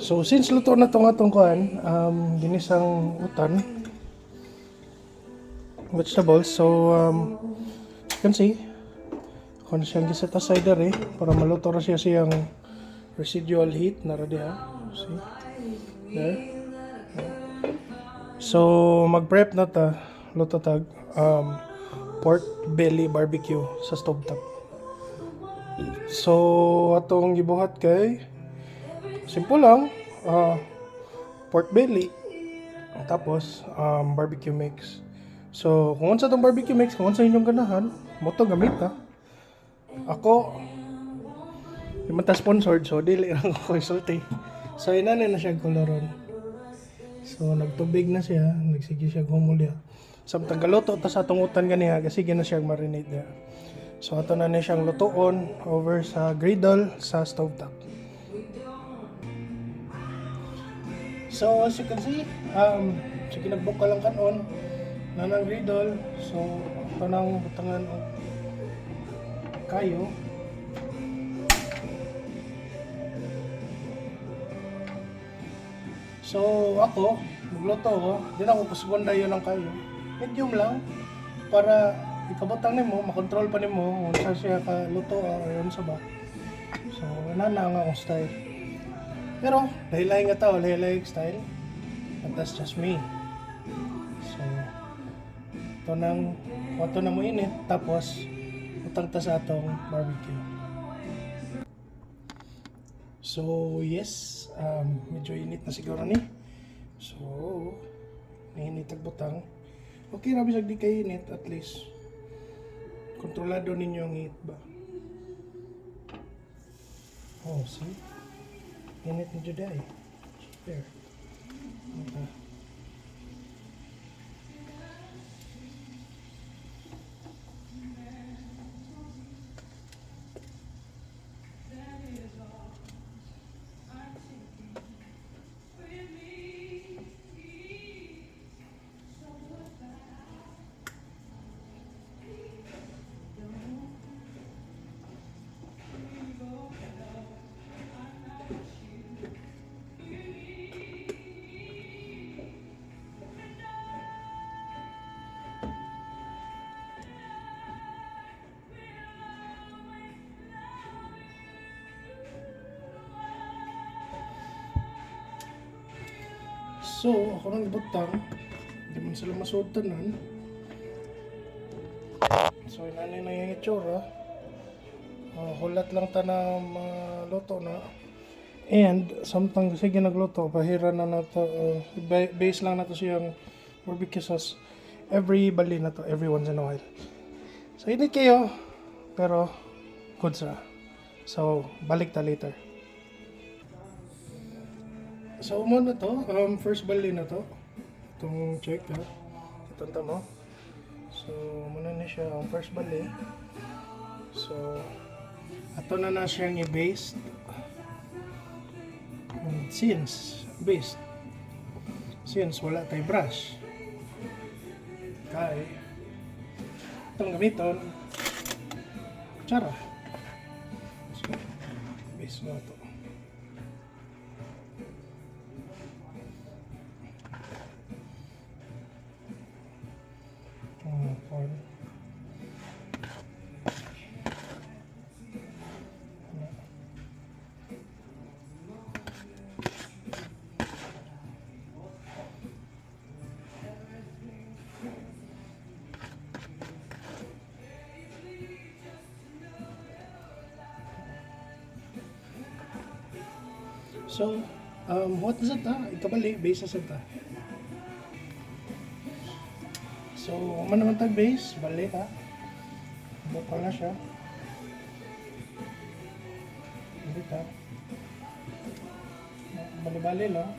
So since luto na tong atong kuan, ginisang utan, vegetables. So you can see kung siyang giset aside eh para maluto ra siya siyang residual heat na ra diha. See? There. So mag-prep na ta, luto tag pork belly barbecue sa stovetop. So atong gibuhat kay simple lang, pork belly tapos barbecue mix. So kung unsa tong barbecue mix, kung unsa inyong ganahan, mo to gamit ha. Ako di man ta sponsored, so dili lang ako isulti. So inani na siya koloron. So nagtubig na siya, nagsige siya humulya. Samtang galuto ta sa atong utan ganiha, kasi na siya marinate niya. So ato na ni siyang lutoon over sa griddle sa stovetop. So as you can see, sige nagbuka lang kanon na ng griddle. So ito nang butangan o kayo. So ako, magluto ko, di na ako kusugunda yun ng kayo. Medium lang, para ikabutang nimo, makontrol pa nimo kung saan siya kaluto o yun sa ba. So nana nga akong style. Pero, lahi-lahi nga tao, lahi-lahi style. But that's just me. So, ito na mo init, tapos, utang ta sa atong barbecue. So, yes, medyo init na siguro ni. So, nainit ang butang. Okay, rabi sa di kayo init, at least, kontrolado ninyo ang heat ba. Oh, see? Init na juday. There. Okay. So, ako nang ibutang, hindi man sila masuod tanan. So, inanay na yung itsura. Hulat lang ta na maluto na. And, samtang sige nagluto, pahira na nato, base lang nato siyang barbecue sauce. Every bali na to, every once in a while. So, init kayo, pero good sa. So, balik ta later. So, na to, first bali na to. Itong check ha. Itong tamo. So, muna na siya ang first bali. So, ato na siyang i-baste. Since wala tayo brush. Kaya, itong gamiton, kutsara. So, baste mo ito. So, what is it ha? Ikabali, base sa ta. So, man naman tag base, bali ha. Bukal na siya. Bali ha. Bali-bali lang.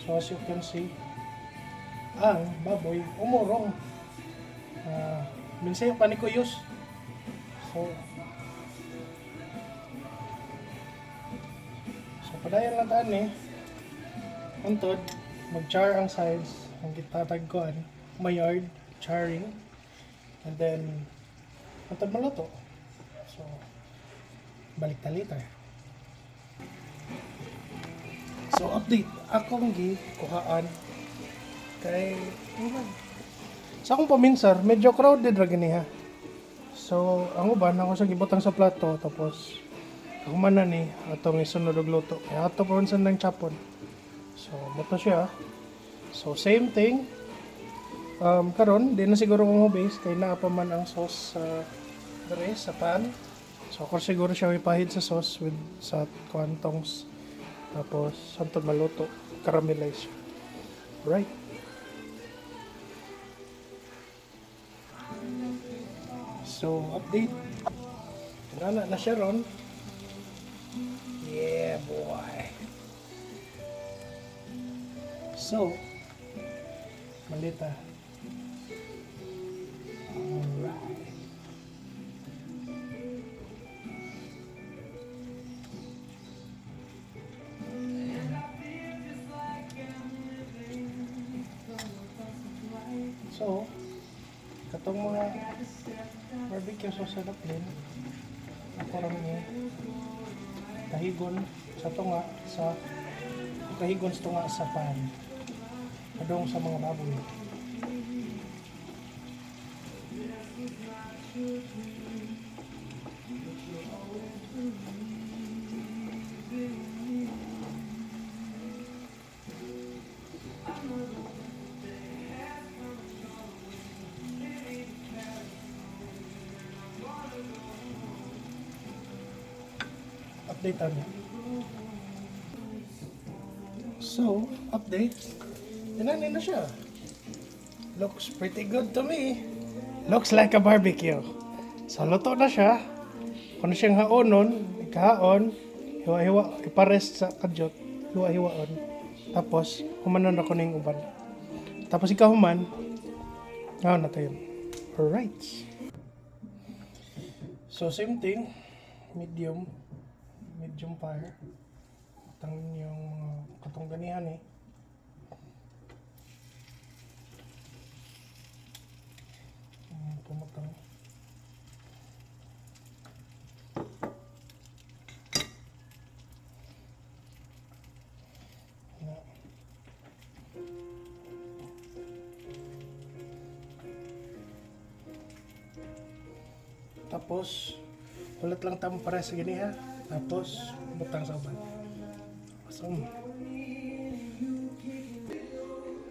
So as you can see, ang baboy umurong. Minsan yung panikuyos. So, Padayon lang taan eh. Untod, mag-char ang sides. Ang gitatagkuan, mayard, charring. And then, untod maluto. So, balik ta later. So, update. Akong kuhaan kay sa akong paminsar, medyo crowded ra gini ha. So, ang uban ako sa gibutang sa plato tapos ako man na ni atong isunod og luto. Kaya ato pa unsan ng chapon. So, moto siya. So, same thing. Karon, di na siguro mo base kay naa pa man ang sauce sa dere sa pan. So, ako siguro siya ipahid sa sauce with sa kwantongs. Tapos, santod maluto, caramelize siya. Right. So, update. Nana na siya ron. Yeah, boy. So, malita. Alright. So, katong mga barbecue sauce na plain, ako rin kahigon sa tunga sa kahigon sa tunga sa pan adong sa mga baboy. Update ano. So, update. Tinanin na siya. Looks pretty good to me. Looks like a barbecue. So, luto na siya. Kung siyang haonon, ikahaon, hiwa-hiwa, iparest sa kadyot, hiwa-hiwaon. Tapos, humanon ako ng uban. Tapos, ikaw human, ngayon na tayo. Alright. So, same thing. Medium fire. Katang yung mga katungganihan eh. Pumatang. Tapos, ulit lang tamo para sa gini ha. Tapos, butang sa uban. Awesome.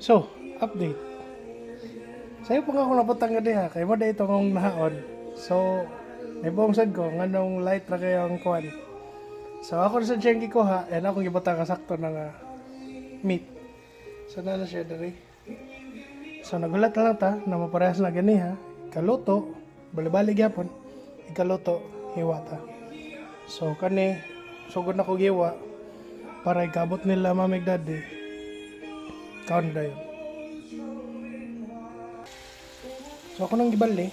So, update. Sa'yo pa nga akong naputang gani ha. Kaya mo na itong nahaon. So, naibungsad ko. Nganong light na kayo ang kuwan. So, ako na sa Jenki ko ha. And akong ibutang kasakto ng meat. So, na siya dari. So, nagulat na lang ta na maparehas na gani ha. Ikaluto. Bali-bali gyapon. Ikaluto. Hiwa ta. So, kani, sugod na ko giwa para ikabot nila mamig daddy. Kaon na yun. So, ako nang gibali.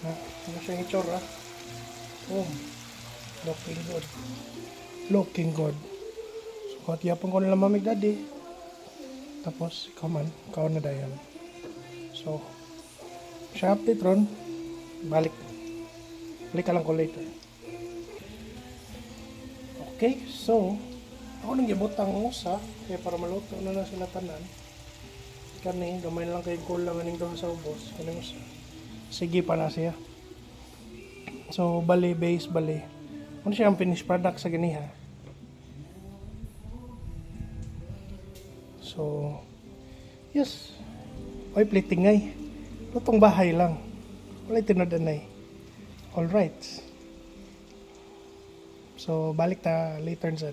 Ano siya itsura? Looking good. Looking good. So, katiyapon ko nila mamig daddy. Tapos, ikaw man, kaon na dayon. So, siya update ron. Balik ka lang ko later. Okay, so ako nang gibutang usa kaya para maluto na sila tanan. Kani gamay lang kay kulang aning duha sa ubos kani usa. Sige pa na siya. So bali base bali. Ano siya ang finished product sa ganiha. So yes. Oy plating ngay. Lutong bahay lang. Wala tinodanay. All right. So, balik ta later dyan.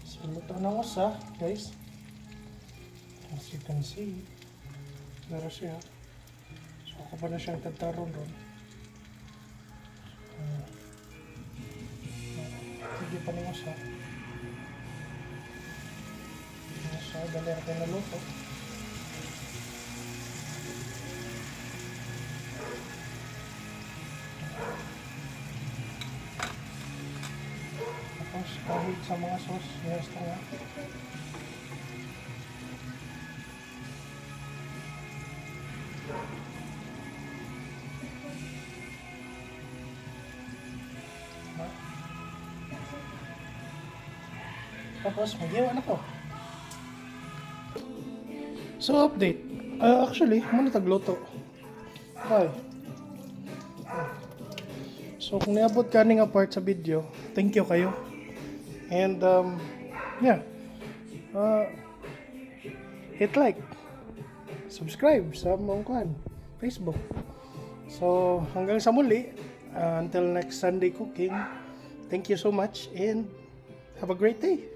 So, luto na ko sa, guys. As you can see, laro siya. So, ako pa na siyang tagtaron ron. Sige pa na ko sa. So, galer kayo na luto. Kahit sa mga sauce, yes nga. Tapos, mag-iwan ako. So, update. Actually, muna tagluto. Hi. So, kung niabot ka nga part sa video, thank you kayo. And, yeah. Hit like. Subscribe sa mong kuhan, Facebook. So, hanggang sa muli. Until next Sunday cooking. Thank you so much and have a great day.